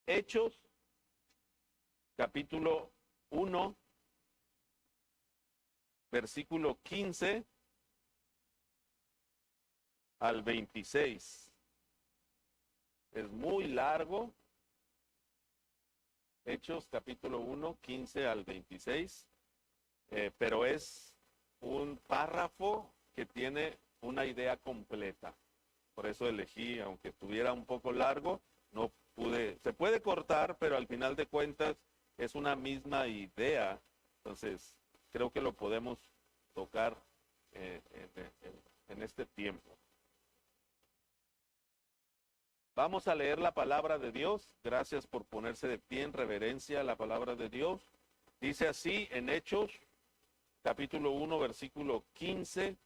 Hechos, capítulo 1, versículo 15 al 26. Es muy largo. Hechos, capítulo 1, 15 al 26. Pero es un párrafo que tiene una idea completa. Por eso elegí, aunque estuviera un poco largo, no pude, se puede cortar, pero al final de cuentas es una misma idea. Entonces, creo que lo podemos tocar en este tiempo. Vamos a leer la palabra de Dios. Gracias por ponerse de pie en reverencia a la palabra de Dios. Dice así en Hechos, capítulo 1, versículo 15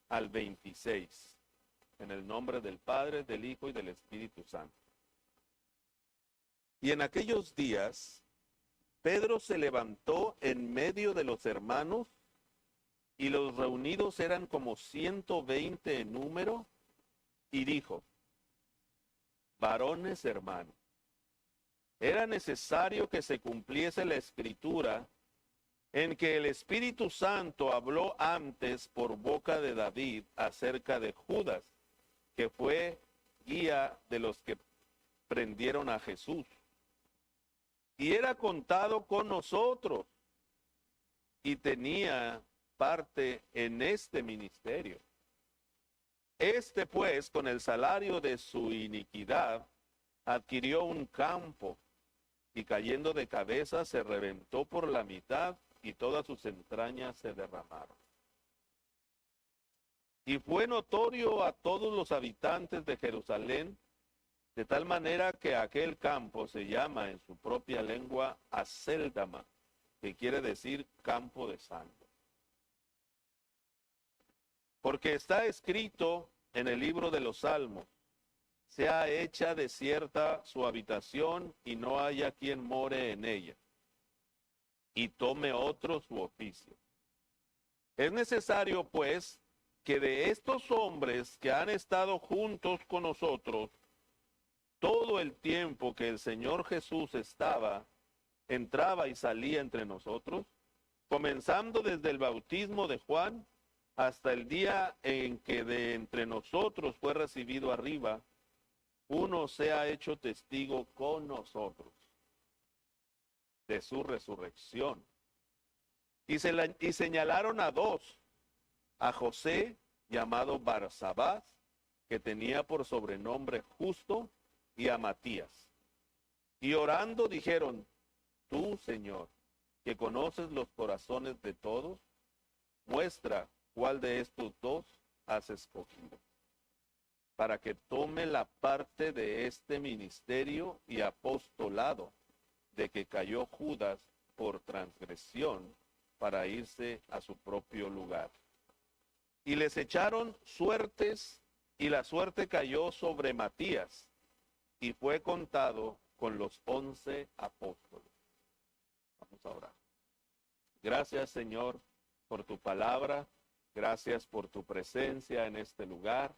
al 26. En el nombre del Padre, del Hijo y del Espíritu Santo. Y en aquellos días, Pedro se levantó en medio de los hermanos, y los reunidos eran como 120 en número, y dijo: varones hermanos, era necesario que se cumpliese la escritura en que el Espíritu Santo habló antes por boca de David acerca de Judas, que fue guía de los que prendieron a Jesús. Y era contado con nosotros, y tenía parte en este ministerio. Este pues, con el salario de su iniquidad, adquirió un campo, y cayendo de cabeza se reventó por la mitad, y todas sus entrañas se derramaron. Y fue notorio a todos los habitantes de Jerusalén, de tal manera que aquel campo se llama en su propia lengua Acéldama, que quiere decir campo de sangre. Porque está escrito en el libro de los Salmos: sea hecha desierta su habitación, y no haya quien more en ella, y tome otro su oficio. Es necesario, pues, que de estos hombres que han estado juntos con nosotros todo el tiempo que el Señor Jesús entraba y salía entre nosotros, comenzando desde el bautismo de Juan hasta el día en que de entre nosotros fue recibido arriba, uno sea hecho testigo con nosotros de su resurrección. Y señalaron a dos: a José, llamado Barsabás, que tenía por sobrenombre Justo, y a Matías. Y orando dijeron: tú, Señor, que conoces los corazones de todos, muestra cuál de estos dos has escogido, para que tome la parte de este ministerio y apostolado de que cayó Judas por transgresión, para irse a su propio lugar. Y les echaron suertes, y la suerte cayó sobre Matías, y fue contado con los 11 apóstoles. Vamos a orar. Gracias, Señor, por tu palabra. Gracias por tu presencia en este lugar.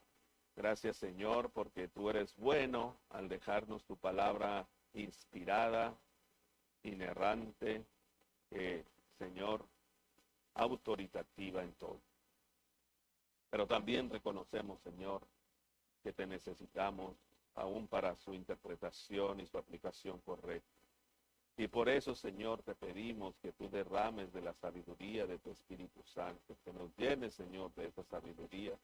Gracias, Señor, porque tú eres bueno al dejarnos tu palabra inspirada, inerrante, Señor, autoritativa en todo. Pero también reconocemos, Señor, que te necesitamos aún para su interpretación y su aplicación correcta. Y por eso, Señor, te pedimos que tú derrames de la sabiduría de tu Espíritu Santo, que nos llenes, Señor, de esa sabiduría,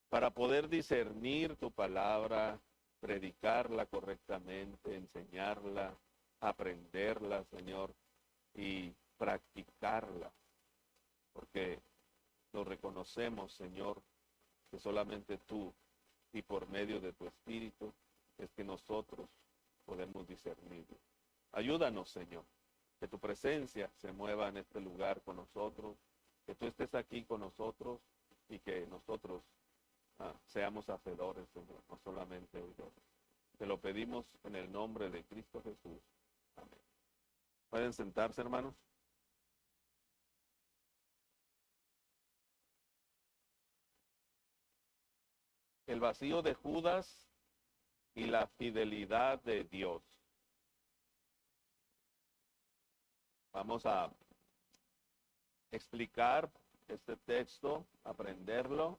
para poder discernir tu palabra, predicarla correctamente, enseñarla, aprenderla, Señor, y practicarla, porque lo reconocemos, Señor, que solamente tú y por medio de tu Espíritu es que nosotros podemos discernirlo. Ayúdanos, Señor, que tu presencia se mueva en este lugar con nosotros, que tú estés aquí con nosotros y que nosotros seamos hacedores, Señor, no solamente oidores. Te lo pedimos en el nombre de Cristo Jesús. Amén. ¿Pueden sentarse, hermanos? El vacío de Judas y la fidelidad de Dios. Vamos a explicar este texto, aprenderlo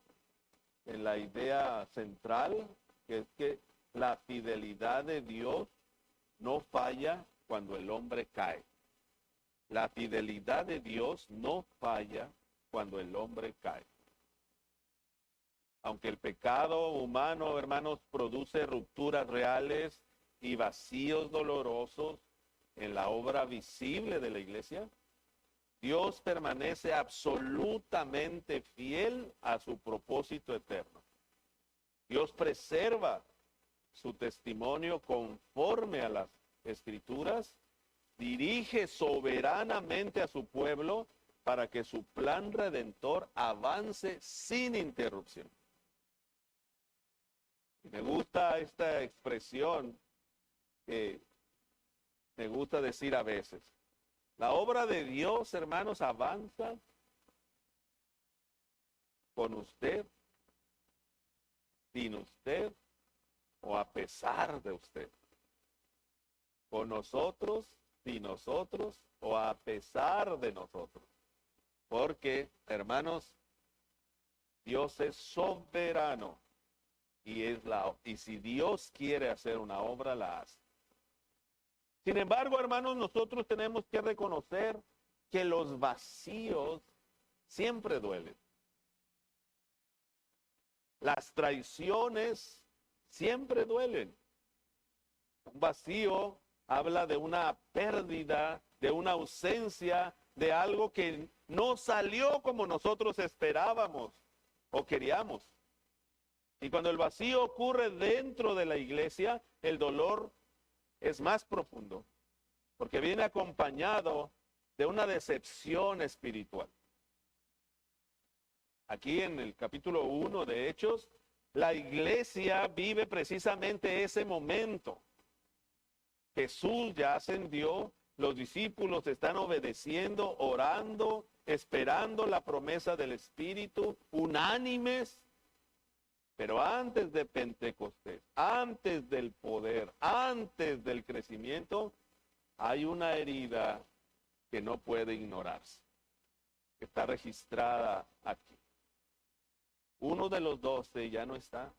en la idea central, que es que la fidelidad de Dios no falla cuando el hombre cae. La fidelidad de Dios no falla cuando el hombre cae. Aunque el pecado humano, hermanos, produce rupturas reales y vacíos dolorosos en la obra visible de la iglesia, Dios permanece absolutamente fiel a su propósito eterno. Dios preserva su testimonio conforme a las Escrituras, dirige soberanamente a su pueblo para que su plan redentor avance sin interrupción. Y me gusta esta expresión que me gusta decir a veces. La obra de Dios, hermanos, avanza con usted, sin usted o a pesar de usted. Con nosotros, sin nosotros o a pesar de nosotros. Porque, hermanos, Dios es soberano y si Dios quiere hacer una obra, la hace. Sin embargo, hermanos, nosotros tenemos que reconocer que los vacíos siempre duelen. Las traiciones siempre duelen. Un vacío habla de una pérdida, de una ausencia, de algo que no salió como nosotros esperábamos o queríamos. Y cuando el vacío ocurre dentro de la iglesia, el dolor es más profundo, porque viene acompañado de una decepción espiritual. Aquí en el capítulo 1 de Hechos, la iglesia vive precisamente ese momento. Jesús ya ascendió, los discípulos están obedeciendo, orando, esperando la promesa del Espíritu, unánimes. Pero antes de Pentecostés, antes del poder, antes del crecimiento, hay una herida que no puede ignorarse, que está registrada aquí. Uno de los 12 ya no está.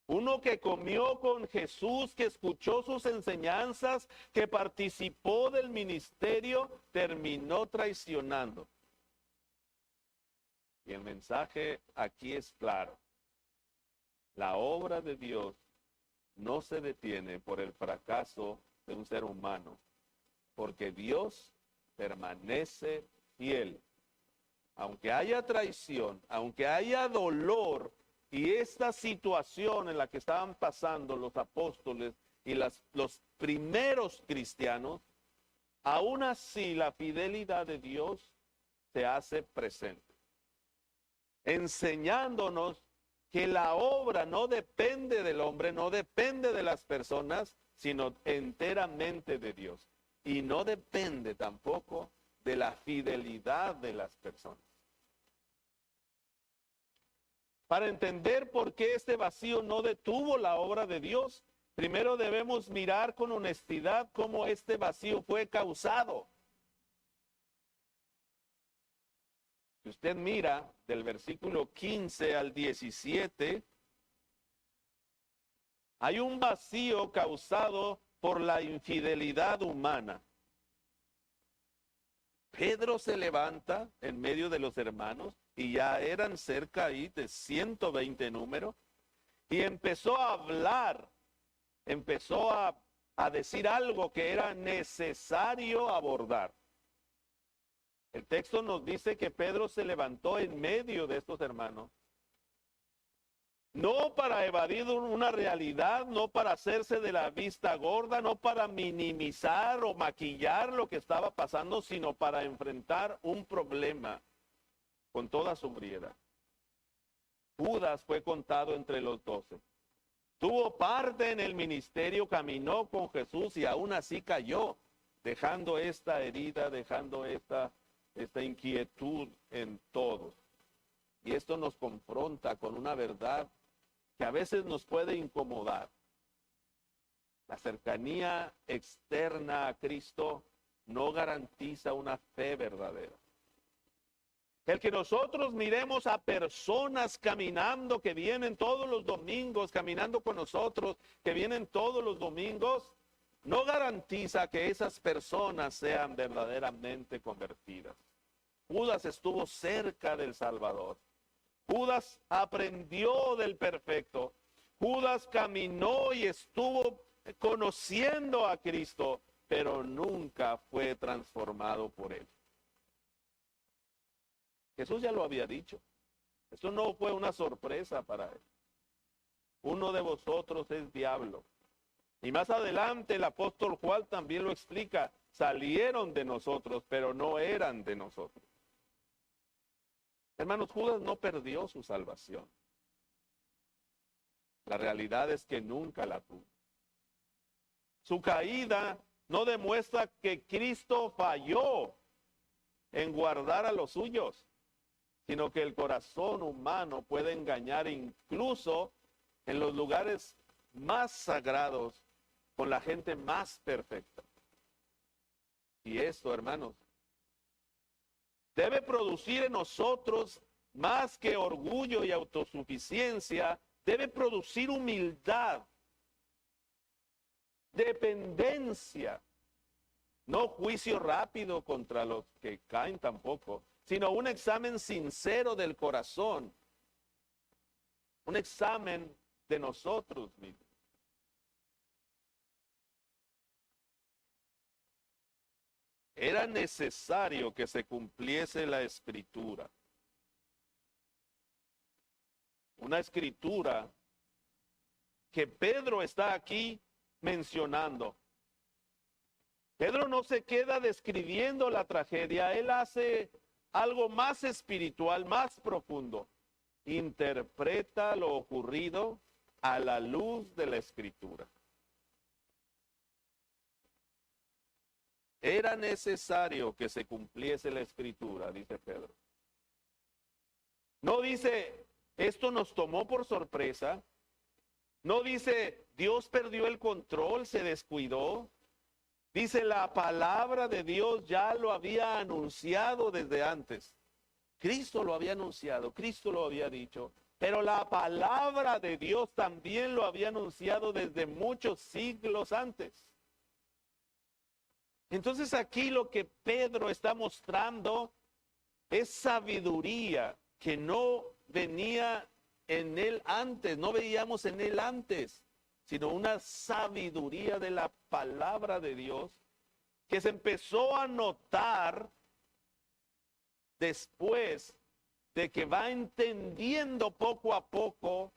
Uno que comió con Jesús, que escuchó sus enseñanzas, que participó del ministerio, terminó traicionando. Y el mensaje aquí es claro. La obra de Dios no se detiene por el fracaso de un ser humano, porque Dios permanece fiel. Aunque haya traición, aunque haya dolor, y esta situación en la que estaban pasando los apóstoles y los primeros cristianos, aún así la fidelidad de Dios se hace presente, enseñándonos que la obra no depende del hombre, no depende de las personas, sino enteramente de Dios. Y no depende tampoco de la fidelidad de las personas. Para entender por qué este vacío no detuvo la obra de Dios, primero debemos mirar con honestidad cómo este vacío fue causado. Si usted mira del versículo 15 al 17, hay un vacío causado por la infidelidad humana. Pedro se levanta en medio de los hermanos, y ya eran cerca ahí de 120 números, y empezó a hablar, empezó a decir algo que era necesario abordar. El texto nos dice que Pedro se levantó en medio de estos hermanos, no para evadir una realidad, no para hacerse de la vista gorda, no para minimizar o maquillar lo que estaba pasando, sino para enfrentar un problema con toda sobriedad. Judas fue contado entre los 12. Tuvo parte en el ministerio, caminó con Jesús y aún así cayó, dejando esta herida, dejando esta inquietud en todos. Y esto nos confronta con una verdad que a veces nos puede incomodar. La cercanía externa a Cristo no garantiza una fe verdadera. El que nosotros miremos a personas caminando, que vienen todos los domingos, caminando con nosotros, que vienen todos los domingos, no garantiza que esas personas sean verdaderamente convertidas. Judas estuvo cerca del Salvador. Judas aprendió del perfecto. Judas caminó y estuvo conociendo a Cristo, pero nunca fue transformado por él. Jesús ya lo había dicho. Esto no fue una sorpresa para él. Uno de vosotros es diablo. Y más adelante el apóstol Juan también lo explica. Salieron de nosotros, pero no eran de nosotros. Hermanos, Judas no perdió su salvación. La realidad es que nunca la tuvo. Su caída no demuestra que Cristo falló en guardar a los suyos, sino que el corazón humano puede engañar incluso en los lugares más sagrados con la gente más perfecta. Y esto, hermanos, debe producir en nosotros más que orgullo y autosuficiencia, debe producir humildad, dependencia, no juicio rápido contra los que caen tampoco, sino un examen sincero del corazón, un examen de nosotros mismos. Era necesario que se cumpliese la escritura. Una escritura que Pedro está aquí mencionando. Pedro no se queda describiendo la tragedia, él hace algo más espiritual, más profundo. Interpreta lo ocurrido a la luz de la escritura. Era necesario que se cumpliese la escritura, dice Pedro. No dice, esto nos tomó por sorpresa. No dice, Dios perdió el control, se descuidó. Dice, la palabra de Dios ya lo había anunciado desde antes. Cristo lo había anunciado, Cristo lo había dicho. Pero la palabra de Dios también lo había anunciado desde muchos siglos antes. Entonces aquí lo que Pedro está mostrando es sabiduría que no venía en él antes, no veíamos en él antes, sino una sabiduría de la palabra de Dios que se empezó a notar después de que va entendiendo poco a poco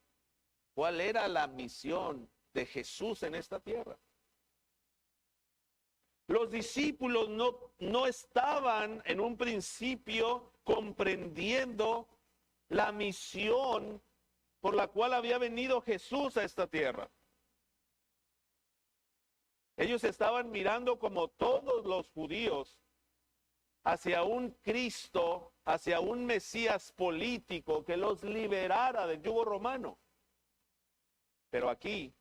cuál era la misión de Jesús en esta tierra. Los discípulos no estaban en un principio comprendiendo la misión por la cual había venido Jesús a esta tierra. Ellos estaban mirando, como todos los judíos, hacia un Cristo, hacia un Mesías político que los liberara del yugo romano. Pero aquí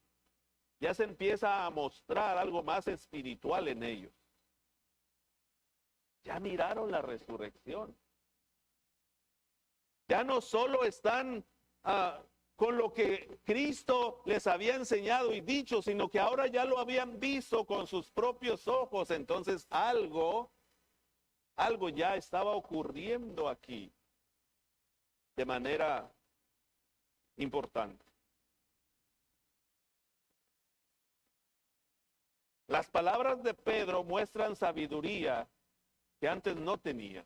ya se empieza a mostrar algo más espiritual en ellos. Ya miraron la resurrección. Ya no solo están con lo que Cristo les había enseñado y dicho, sino que ahora ya lo habían visto con sus propios ojos. Entonces algo ya estaba ocurriendo aquí de manera importante. Las palabras de Pedro muestran sabiduría que antes no tenía.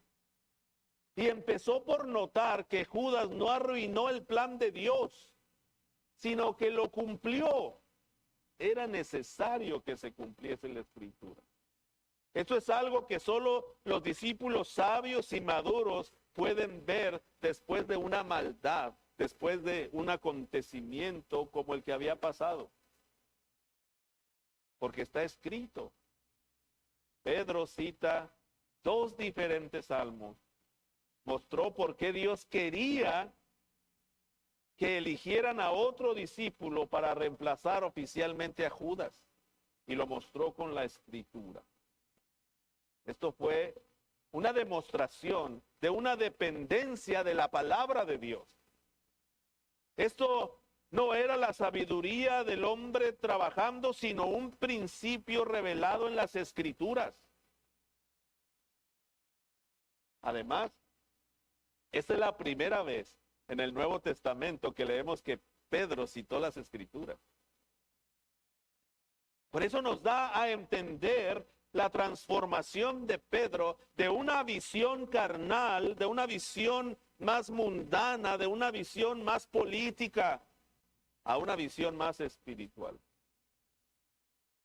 Y empezó por notar que Judas no arruinó el plan de Dios, sino que lo cumplió. Era necesario que se cumpliese la escritura. Esto es algo que solo los discípulos sabios y maduros pueden ver después de una maldad, después de un acontecimiento como el que había pasado. Porque está escrito. Pedro cita 2 diferentes salmos. Mostró por qué Dios quería que eligieran a otro discípulo para reemplazar oficialmente a Judas. Y lo mostró con la escritura. Esto fue una demostración de una dependencia de la palabra de Dios. Esto no era la sabiduría del hombre trabajando, sino un principio revelado en las Escrituras. Además, esta es la primera vez en el Nuevo Testamento que leemos que Pedro citó las Escrituras. Por eso nos da a entender la transformación de Pedro de una visión carnal, de una visión más mundana, de una visión más política, a una visión más espiritual.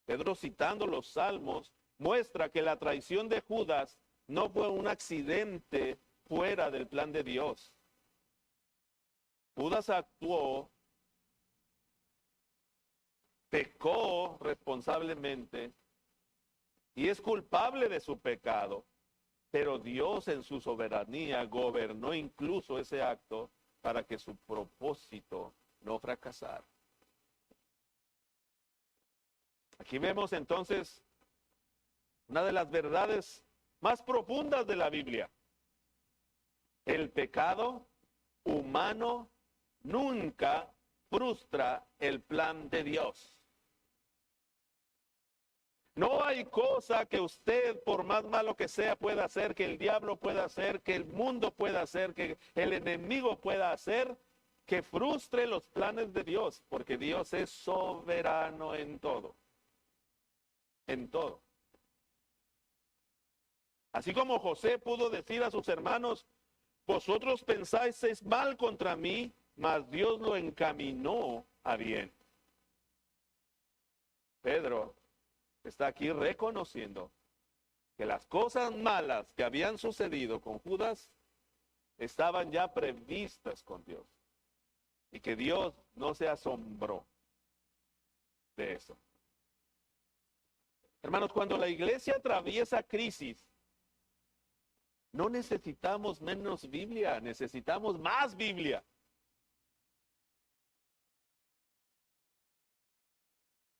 Pedro, citando los Salmos, muestra que la traición de Judas no fue un accidente fuera del plan de Dios. Judas actuó, pecó responsablemente y es culpable de su pecado, pero Dios en su soberanía gobernó incluso ese acto para que su propósito no fracasara. Aquí vemos entonces una de las verdades más profundas de la Biblia. El pecado humano nunca frustra el plan de Dios. No hay cosa que usted, por más malo que sea, pueda hacer, que el diablo pueda hacer, que el mundo pueda hacer, que el enemigo pueda hacer, que frustre los planes de Dios, porque Dios es soberano en todo. En todo. Así como José pudo decir a sus hermanos, vosotros pensáis mal contra mí, mas Dios lo encaminó a bien. Pedro está aquí reconociendo que las cosas malas que habían sucedido con Judas estaban ya previstas con Dios y que Dios no se asombró de eso. Hermanos, cuando la iglesia atraviesa crisis, no necesitamos menos Biblia, necesitamos más Biblia.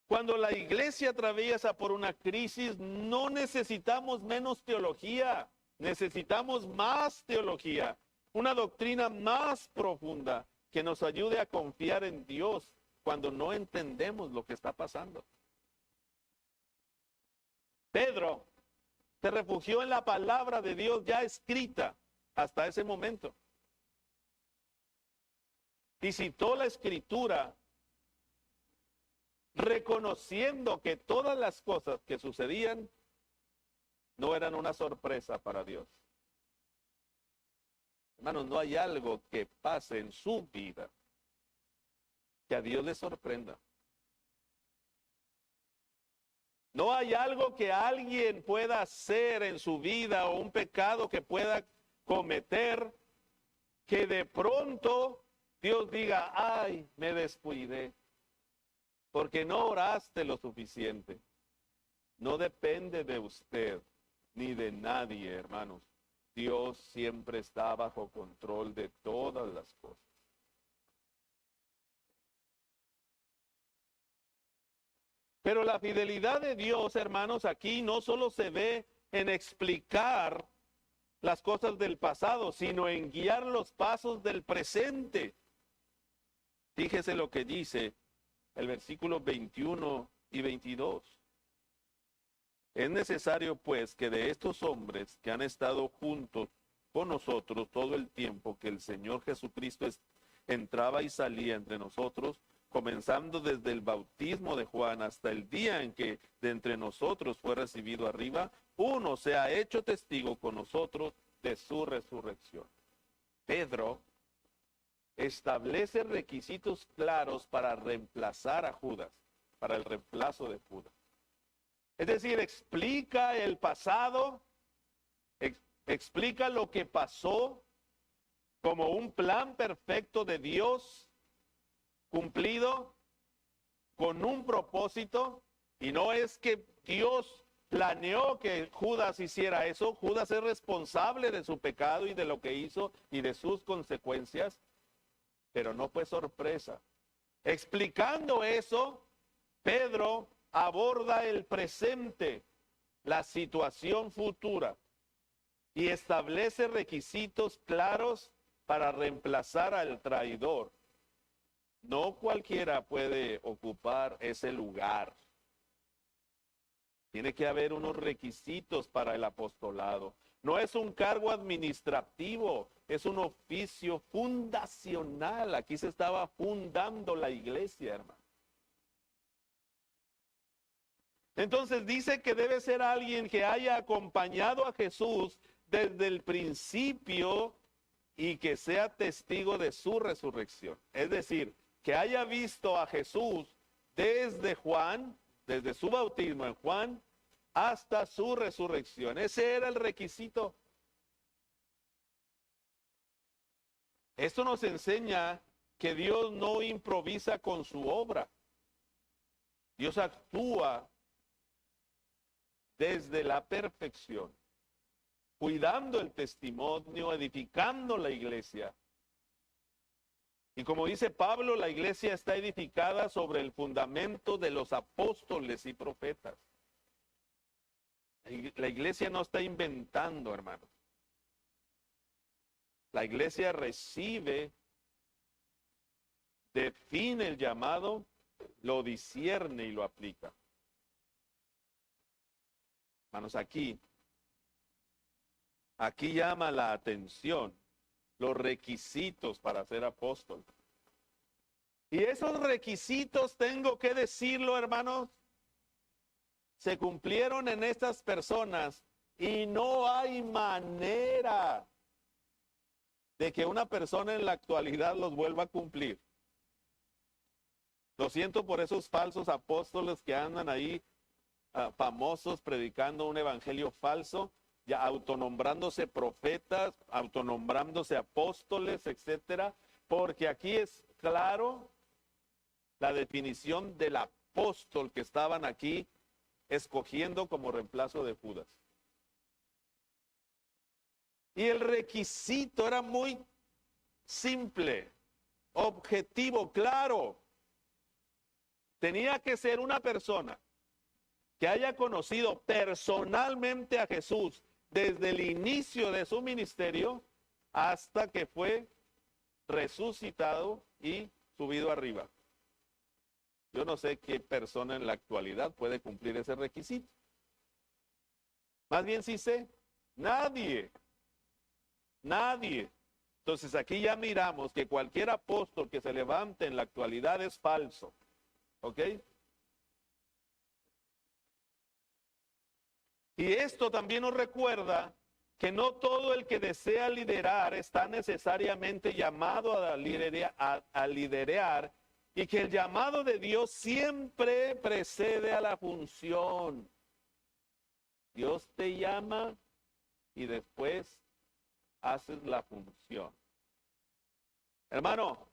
Cuando la iglesia atraviesa por una crisis, no necesitamos menos teología, necesitamos más teología, una doctrina más profunda que nos ayude a confiar en Dios cuando no entendemos lo que está pasando. Pedro se refugió en la palabra de Dios ya escrita hasta ese momento. Y citó la escritura reconociendo que todas las cosas que sucedían no eran una sorpresa para Dios. Hermanos, no hay algo que pase en su vida que a Dios le sorprenda. No hay algo que alguien pueda hacer en su vida o un pecado que pueda cometer que de pronto Dios diga, ay, me descuidé, porque no oraste lo suficiente. No depende de usted ni de nadie, hermanos. Dios siempre está bajo control de todas las cosas. Pero la fidelidad de Dios, hermanos, aquí no solo se ve en explicar las cosas del pasado, sino en guiar los pasos del presente. Fíjese lo que dice el versículo 21 y 22. Es necesario, pues, que de estos hombres que han estado juntos con nosotros todo el tiempo que el Señor Jesucristo entraba y salía entre nosotros, comenzando desde el bautismo de Juan hasta el día en que de entre nosotros fue recibido arriba, uno se ha hecho testigo con nosotros de su resurrección. Pedro establece requisitos claros para reemplazar a Judas, para el reemplazo de Judas. Es decir, explica el pasado, explica lo que pasó como un plan perfecto de Dios cumplido con un propósito, y no es que Dios planeó que Judas hiciera eso. Judas es responsable de su pecado y de lo que hizo y de sus consecuencias, pero no fue sorpresa. Explicando eso, Pedro aborda el presente la situación futura y establece requisitos claros para reemplazar al traidor. No cualquiera puede ocupar ese lugar. Tiene que haber unos requisitos para el apostolado. No es un cargo administrativo, es un oficio fundacional. Aquí se estaba fundando la iglesia, hermano. Entonces dice que debe ser alguien que haya acompañado a Jesús desde el principio y que sea testigo de su resurrección. Es decir, que haya visto a Jesús desde Juan, desde su bautismo en Juan, hasta su resurrección. Ese era el requisito. Esto nos enseña que Dios no improvisa con su obra. Dios actúa desde la perfección, cuidando el testimonio, edificando la iglesia. Y como dice Pablo, la iglesia está edificada sobre el fundamento de los apóstoles y profetas. La iglesia no está inventando, hermanos. La iglesia recibe, define el llamado, lo discierne y lo aplica. Hermanos, aquí llama la atención los requisitos para ser apóstol. Y esos requisitos, tengo que decirlo, hermanos, se cumplieron en estas personas y no hay manera de que una persona en la actualidad los vuelva a cumplir. Lo siento por esos falsos apóstoles que andan ahí famosos predicando un evangelio falso, ya autonombrándose profetas, autonombrándose apóstoles, etcétera, porque aquí es claro la definición del apóstol que estaban aquí escogiendo como reemplazo de Judas. Y el requisito era muy simple, objetivo, claro. Tenía que ser una persona que haya conocido personalmente a Jesús desde el inicio de su ministerio hasta que fue resucitado y subido arriba. Yo no sé qué persona en la actualidad puede cumplir ese requisito. Más bien sí sé, nadie. Nadie. Entonces aquí ya miramos que cualquier apóstol que se levante en la actualidad es falso. ¿Ok? Y esto también nos recuerda que no todo el que desea liderar está necesariamente llamado a liderar y que el llamado de Dios siempre precede a la función. Dios te llama y después haces la función. Hermano,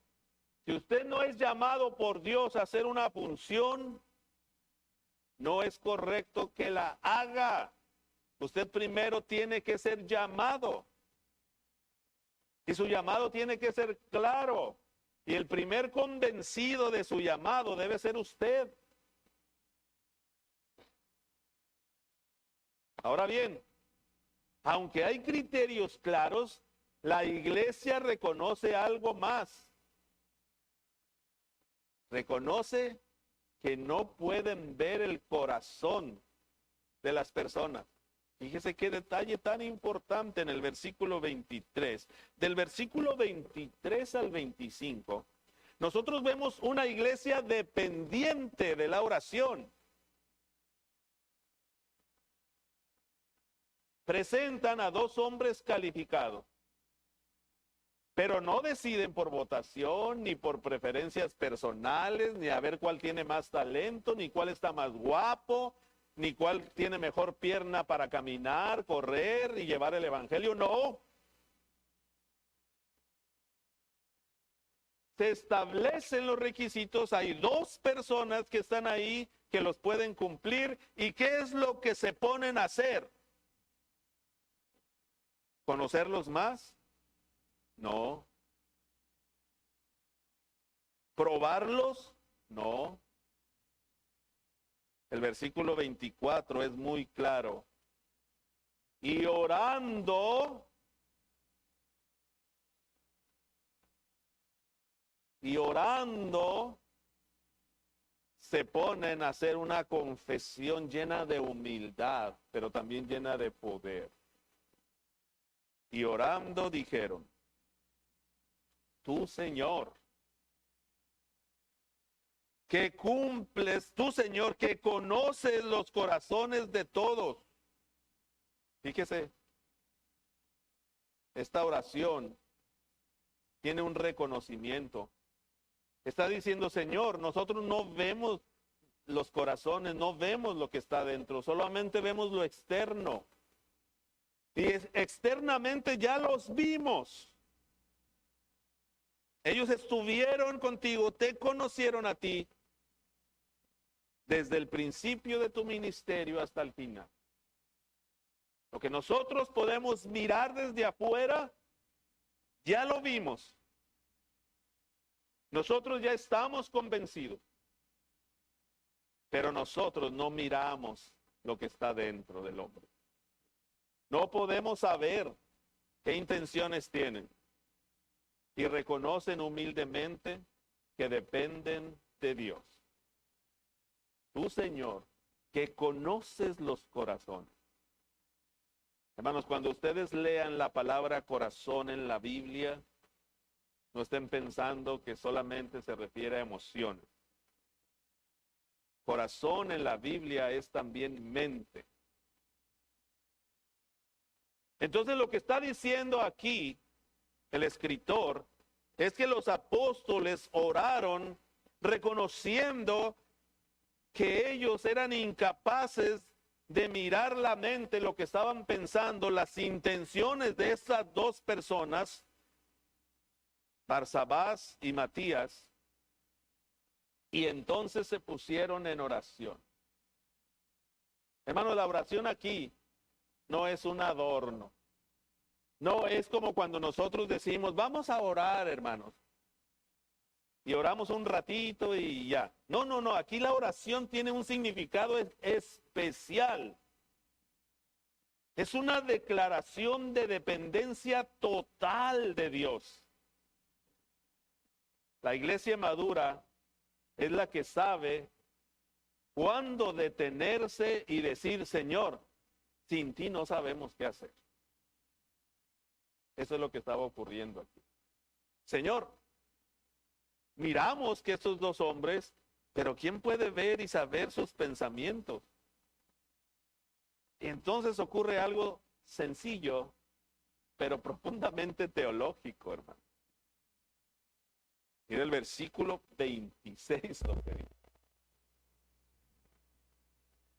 si usted no es llamado por Dios a hacer una función, no es correcto que la haga. Usted primero tiene que ser llamado. Y su llamado tiene que ser claro. Y el primer convencido de su llamado debe ser usted. Ahora bien, aunque hay criterios claros, la iglesia reconoce algo más. Reconoce que no pueden ver el corazón de las personas. Fíjese qué detalle tan importante en el versículo 23. Del versículo 23 al 25, nosotros vemos una iglesia dependiente de la oración. Presentan a dos hombres calificados, pero no deciden por votación, ni por preferencias personales, ni a ver cuál tiene más talento, ni cuál está más guapo, ni cuál tiene mejor pierna para caminar, correr y llevar el evangelio. No. Se establecen los requisitos, hay dos personas que están ahí que los pueden cumplir. ¿Y qué es lo que se ponen a hacer? ¿Conocerlos más? No. ¿Probarlos? No. El versículo 24 es muy claro. Y orando, se ponen a hacer una confesión llena de humildad, pero también llena de poder. Y orando dijeron, tú, Señor, que cumples, tú, Señor, que conoces los corazones de todos. Fíjese, esta oración tiene un reconocimiento. Está diciendo, Señor, nosotros no vemos los corazones, no vemos lo que está dentro, solamente vemos lo externo. Y externamente ya los vimos. Ellos estuvieron contigo, te conocieron a ti desde el principio de tu ministerio hasta el final. Lo que nosotros podemos mirar desde afuera, ya lo vimos. Nosotros ya estamos convencidos. Pero nosotros no miramos lo que está dentro del hombre. No podemos saber qué intenciones tienen. Y reconocen humildemente que dependen de Dios. Tú, Señor, que conoces los corazones. Hermanos, cuando ustedes lean la palabra corazón en la Biblia, no estén pensando que solamente se refiere a emociones. Corazón en la Biblia es también mente. Entonces lo que está diciendo aquí el escritor es que los apóstoles oraron reconociendo que ellos eran incapaces de mirar la mente, lo que estaban pensando, las intenciones de esas dos personas, Barsabás y Matías, y entonces se pusieron en oración. Hermano, la oración aquí no es un adorno. No es como cuando nosotros decimos, vamos a orar, hermanos. Y oramos un ratito y ya. No. Aquí la oración tiene un significado especial. Es una declaración de dependencia total de Dios. La iglesia madura es la que sabe cuándo detenerse y decir, Señor, sin ti no sabemos qué hacer. Eso es lo que estaba ocurriendo aquí. Señor, miramos que estos dos hombres, pero ¿quién puede ver y saber sus pensamientos? Y entonces ocurre algo sencillo, pero profundamente teológico, hermano. Mira el versículo 26, lo que dice.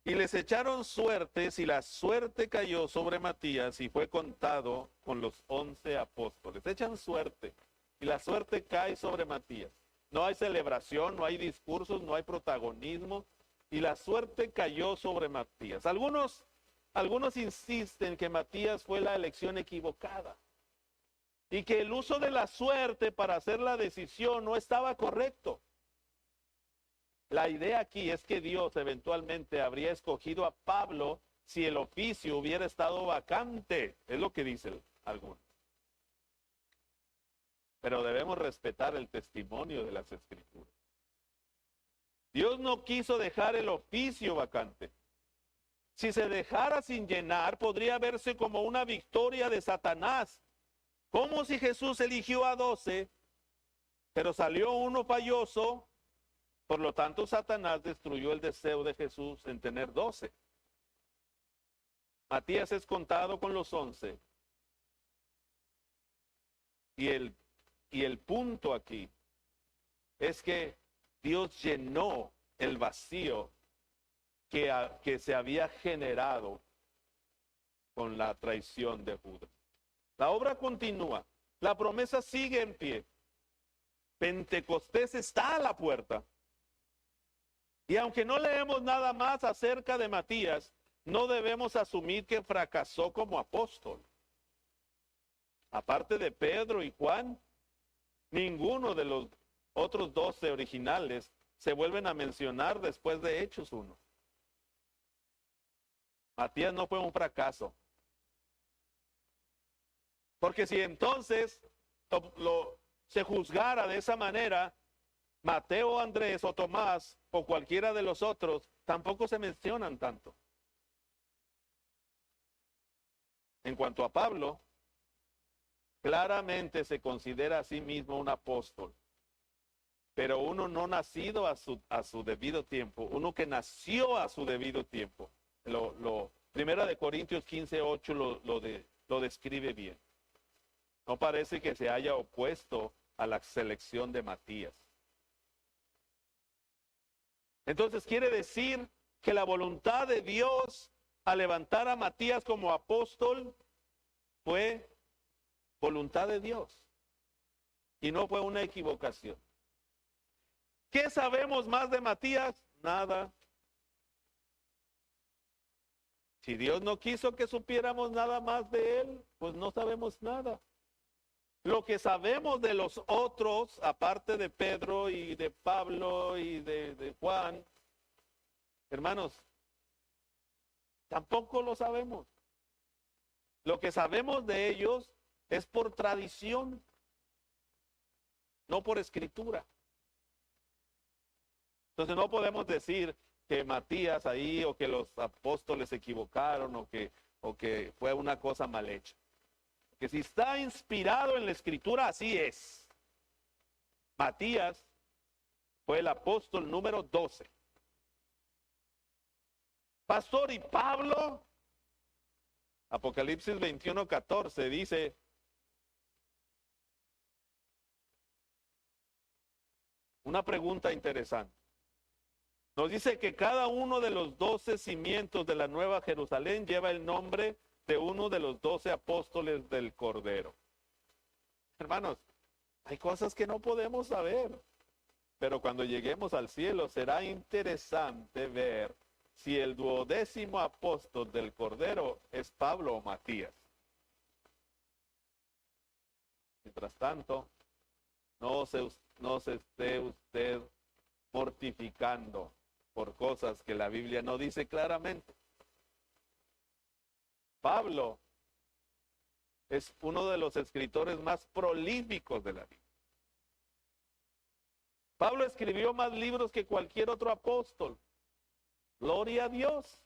Y les echaron suertes, y la suerte cayó sobre Matías, y fue contado con los 11 apóstoles. Echan suerte, y la suerte cae sobre Matías. No hay celebración, no hay discursos, no hay protagonismo, y la suerte cayó sobre Matías. Algunos insisten que Matías fue la elección equivocada, y que el uso de la suerte para hacer la decisión no estaba correcto. La idea aquí es que Dios eventualmente habría escogido a Pablo si el oficio hubiera estado vacante. Es lo que dicen algunos. Pero debemos respetar el testimonio de las Escrituras. Dios no quiso dejar el oficio vacante. Si se dejara sin llenar, podría verse como una victoria de Satanás. Como si Jesús eligió a 12, pero salió uno falloso. Por lo tanto, Satanás destruyó el deseo de Jesús en tener 12. Matías es contado con los 11. Y el punto aquí es que Dios llenó el vacío que se había generado con la traición de Judas. La obra continúa. La promesa sigue en pie. Pentecostés está a la puerta. Y aunque no leemos nada más acerca de Matías, no debemos asumir que fracasó como apóstol. Aparte de Pedro y Juan, ninguno de los otros 12 originales se vuelven a mencionar después de Hechos 1. Matías no fue un fracaso. Porque si entonces se juzgara de esa manera, Mateo, Andrés o Tomás o cualquiera de los otros tampoco se mencionan tanto. En cuanto a Pablo, claramente se considera a sí mismo un apóstol, pero uno no nacido a su debido tiempo, uno que nació a su debido tiempo. Primera de Corintios 15:8 lo describe bien. No parece que se haya opuesto a la selección de Matías. Entonces quiere decir que la voluntad de Dios al levantar a Matías como apóstol fue voluntad de Dios y no fue una equivocación. ¿Qué sabemos más de Matías? Nada. Si Dios no quiso que supiéramos nada más de él, pues no sabemos nada. Lo que sabemos de los otros, aparte de Pedro y de Pablo y de Juan, hermanos, tampoco lo sabemos. Lo que sabemos de ellos es por tradición, no por escritura. Entonces no podemos decir que Matías ahí o que los apóstoles se equivocaron o que fue una cosa mal hecha. Que si está inspirado en la escritura, así es. Matías fue el apóstol número 12. Pastor, y Pablo, Apocalipsis 21:14 dice, una pregunta interesante. Nos dice que cada uno de los 12 cimientos de la Nueva Jerusalén lleva el nombre de uno de los 12 apóstoles del Cordero. Hermanos, hay cosas que no podemos saber, pero cuando lleguemos al cielo será interesante ver si el 12º apóstol del Cordero es Pablo o Matías. Mientras tanto, no se esté usted mortificando por cosas que la Biblia no dice claramente. Pablo es uno de los escritores más prolíficos de la Biblia. Pablo escribió más libros que cualquier otro apóstol. Gloria a Dios.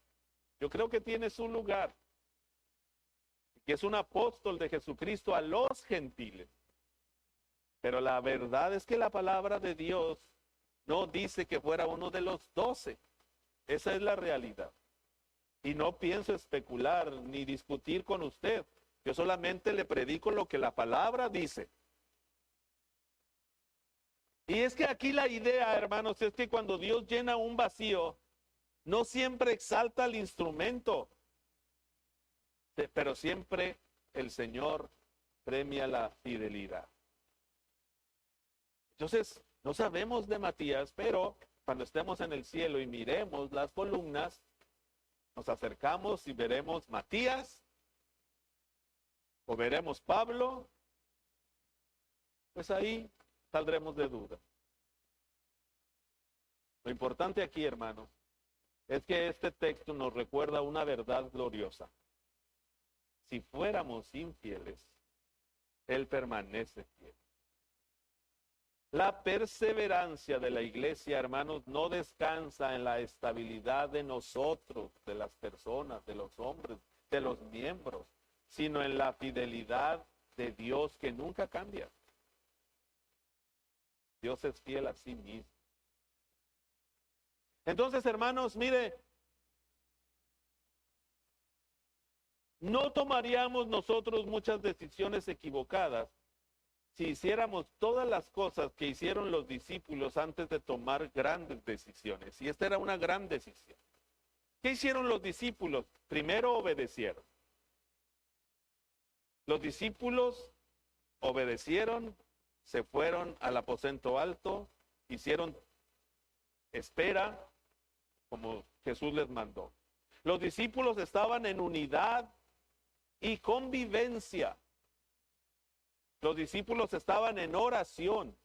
Yo creo que tiene su lugar. Que es un apóstol de Jesucristo a los gentiles. Pero la verdad es que la palabra de Dios no dice que fuera uno de los 12. Esa es la realidad. Y no pienso especular ni discutir con usted. Yo solamente le predico lo que la palabra dice. Y es que aquí la idea, hermanos, es que cuando Dios llena un vacío, no siempre exalta el instrumento, pero siempre el Señor premia la fidelidad. Entonces, no sabemos de Matías, pero cuando estemos en el cielo y miremos las columnas, nos acercamos y veremos Matías o veremos Pablo, pues ahí saldremos de duda. Lo importante aquí, hermanos, es que este texto nos recuerda una verdad gloriosa. Si fuéramos infieles, Él permanece fiel. La perseverancia de la iglesia, hermanos, no descansa en la estabilidad de nosotros, de las personas, de los hombres, de los miembros, sino en la fidelidad de Dios que nunca cambia. Dios es fiel a sí mismo. Entonces, hermanos, mire, no tomaríamos nosotros muchas decisiones equivocadas si hiciéramos todas las cosas que hicieron los discípulos antes de tomar grandes decisiones. Y esta era una gran decisión. ¿Qué hicieron los discípulos? Primero obedecieron. Los discípulos obedecieron, se fueron al aposento alto, hicieron espera como Jesús les mandó. Los discípulos estaban en unidad y convivencia. Los discípulos estaban en oración.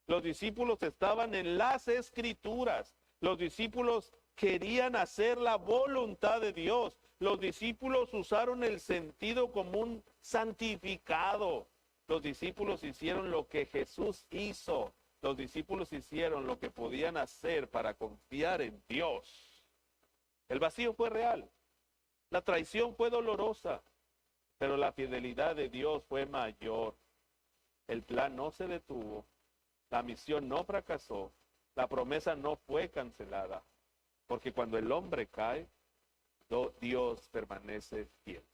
Los discípulos estaban en las escrituras. Los discípulos querían hacer la voluntad de Dios. los discípulos usaron el sentido común santificado. Los discípulos hicieron lo que Jesús hizo. Los discípulos hicieron lo que podían hacer para confiar en Dios. El vacío fue real. La traición fue dolorosa. Pero la fidelidad de Dios fue mayor. El plan no se detuvo. La misión no fracasó. La promesa no fue cancelada. Porque cuando el hombre cae, Dios permanece fiel.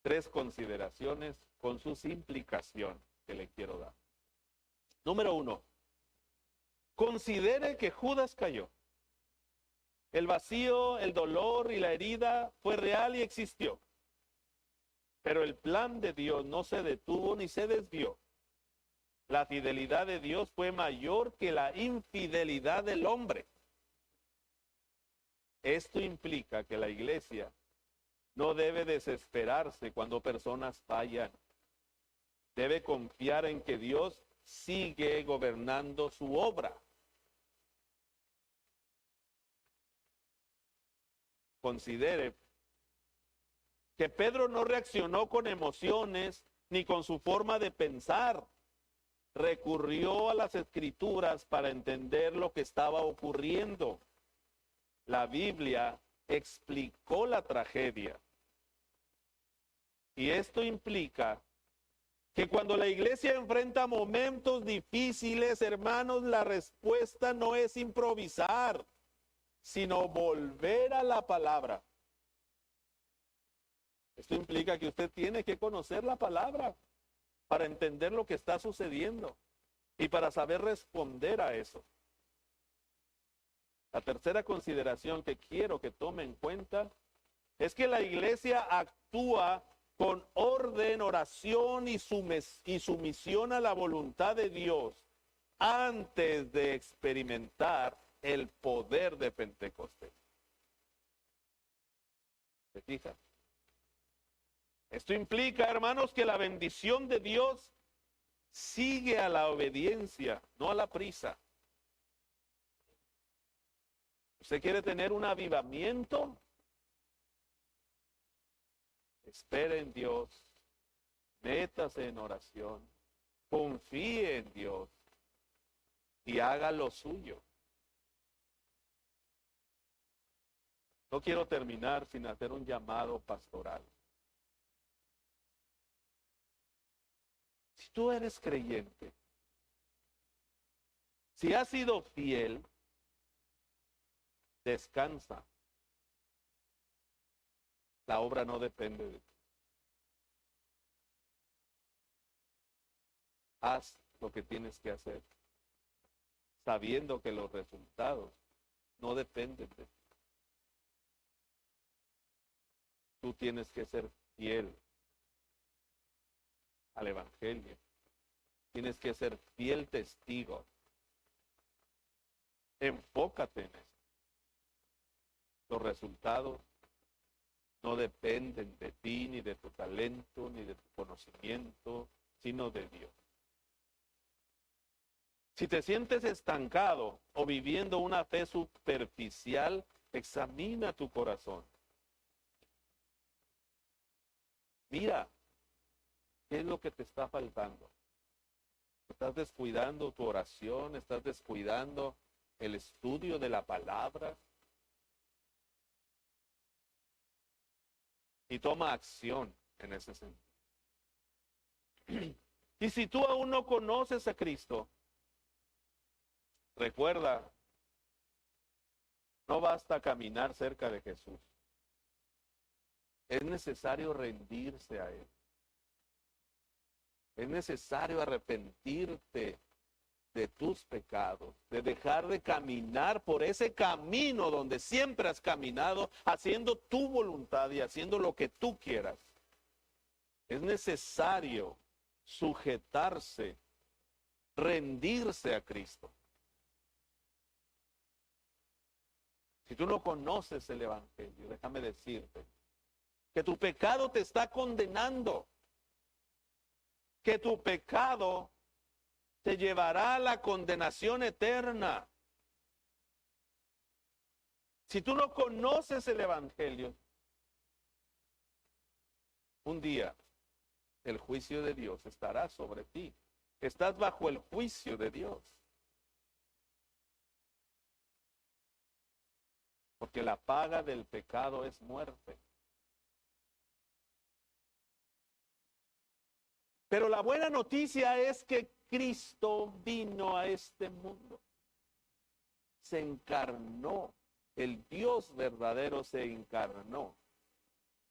3 consideraciones con sus implicaciones que le quiero dar. Número 1. Considere que Judas cayó. El vacío, el dolor y la herida fue real y existió. Pero el plan de Dios no se detuvo ni se desvió. La fidelidad de Dios fue mayor que la infidelidad del hombre. Esto implica que la iglesia no debe desesperarse cuando personas fallan. Debe confiar en que Dios sigue gobernando su obra. Considere que Pedro no reaccionó con emociones ni con su forma de pensar. Recurrió a las escrituras para entender lo que estaba ocurriendo. La Biblia explicó la tragedia. Y esto implica que cuando la iglesia enfrenta momentos difíciles, hermanos, la respuesta no es improvisar, sino volver a la palabra. Esto implica que usted tiene que conocer la palabra para entender lo que está sucediendo y para saber responder a eso. La tercera consideración que quiero que tome en cuenta es que la iglesia actúa con orden, oración y sumisión a la voluntad de Dios antes de experimentar el poder de Pentecostés. ¿Se fija? Esto implica, hermanos, que la bendición de Dios sigue a la obediencia, no a la prisa. ¿Usted quiere tener un avivamiento? Espere en Dios, métase en oración, confíe en Dios y haga lo suyo. No quiero terminar sin hacer un llamado pastoral. Si tú eres creyente, si has sido fiel, descansa. La obra no depende de ti. Haz lo que tienes que hacer, sabiendo que los resultados no dependen de ti. Tú tienes que ser fiel al Evangelio. Tienes que ser fiel testigo. Enfócate en eso. Los resultados no dependen de ti, ni de tu talento, ni de tu conocimiento, sino de Dios. Si te sientes estancado o viviendo una fe superficial, examina tu corazón. Mira, ¿qué es lo que te está faltando? ¿Estás descuidando tu oración? ¿Estás descuidando el estudio de la palabra? Y toma acción en ese sentido. Y si tú aún no conoces a Cristo, recuerda, no basta caminar cerca de Jesús. Es necesario rendirse a Él. Es necesario arrepentirte de tus pecados, de dejar de caminar por ese camino donde siempre has caminado, haciendo tu voluntad y haciendo lo que tú quieras. Es necesario sujetarse, rendirse a Cristo. Si tú no conoces el Evangelio, déjame decirte que tu pecado te está condenando, que tu pecado te llevará a la condenación eterna. Si tú no conoces el Evangelio, un día el juicio de Dios estará sobre ti. Estás bajo el juicio de Dios. Porque la paga del pecado es muerte. Pero la buena noticia es que Cristo vino a este mundo. Se encarnó. El Dios verdadero se encarnó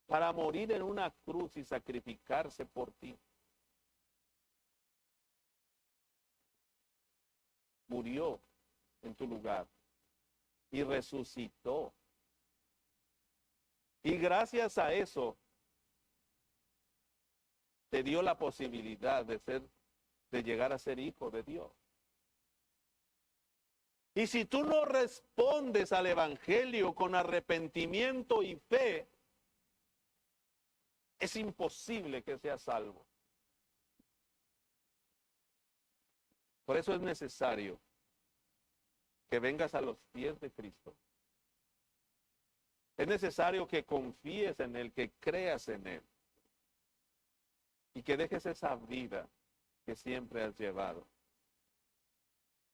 para morir en una cruz y sacrificarse por ti. Murió en tu lugar y resucitó. Y gracias a eso te dio la posibilidad de llegar a ser hijo de Dios. Y si tú no respondes al Evangelio con arrepentimiento y fe, es imposible que seas salvo. Por eso es necesario que vengas a los pies de Cristo. Es necesario que confíes en Él, que creas en Él. Y que dejes esa vida que siempre has llevado.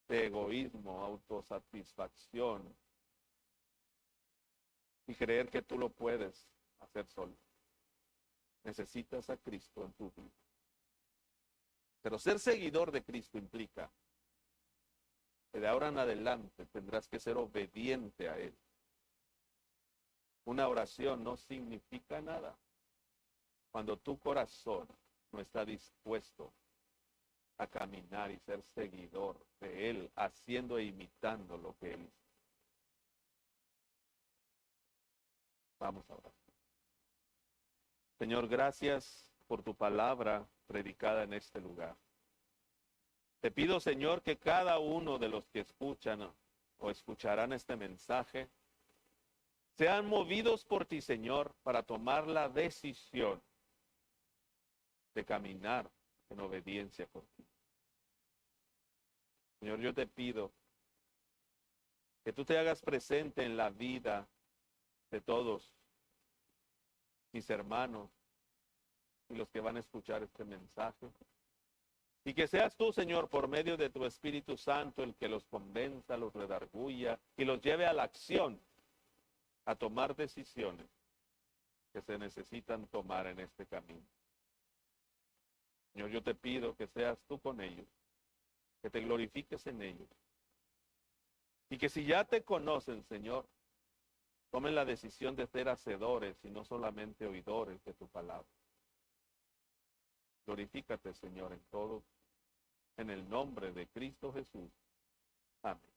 De egoísmo, autosatisfacción. Y creer que tú lo puedes hacer solo. Necesitas a Cristo en tu vida. Pero ser seguidor de Cristo implica que de ahora en adelante tendrás que ser obediente a Él. Una oración no significa nada cuando tu corazón no está dispuesto a caminar y ser seguidor de Él, haciendo e imitando lo que Él hizo. Vamos a orar. Señor, gracias por tu palabra predicada en este lugar. Te pido, Señor, que cada uno de los que escuchan o escucharán este mensaje sean movidos por ti, Señor, para tomar la decisión de caminar en obediencia por ti. Señor, yo te pido que tú te hagas presente en la vida de todos mis hermanos y los que van a escuchar este mensaje. Y que seas tú, Señor, por medio de tu Espíritu Santo, el que los convenza, los redarguya y los lleve a la acción, a tomar decisiones que se necesitan tomar en este camino. Señor, yo te pido que seas tú con ellos, que te glorifiques en ellos. Y que si ya te conocen, Señor, tomen la decisión de ser hacedores y no solamente oidores de tu palabra. Glorifícate, Señor, en todo, en el nombre de Cristo Jesús. Amén.